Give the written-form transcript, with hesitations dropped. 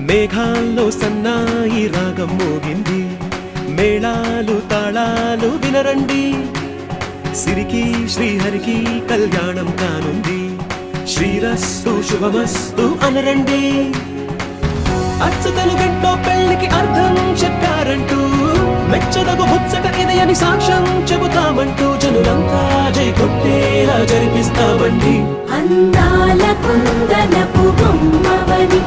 మేఘాల్లో సన్నాయి రాగం మోగింది, మేళాలు తాళాలు వినరండి. సిరికి శ్రీహరికి కళ్యాణం కానుంది, శ్రీరస్తు శుభమస్తు అనరండి. అచ్చతలు గంటో పెళ్లికి అర్థం చెప్పారంటూ, మెచ్చదగు ముచ్చట ఇది అని సాక్ష్యం చెబుతామంటూ, జనులంతా జై కొట్టేలా జరిపిస్తామండి. అందాల కుందనపు బొమ్మవని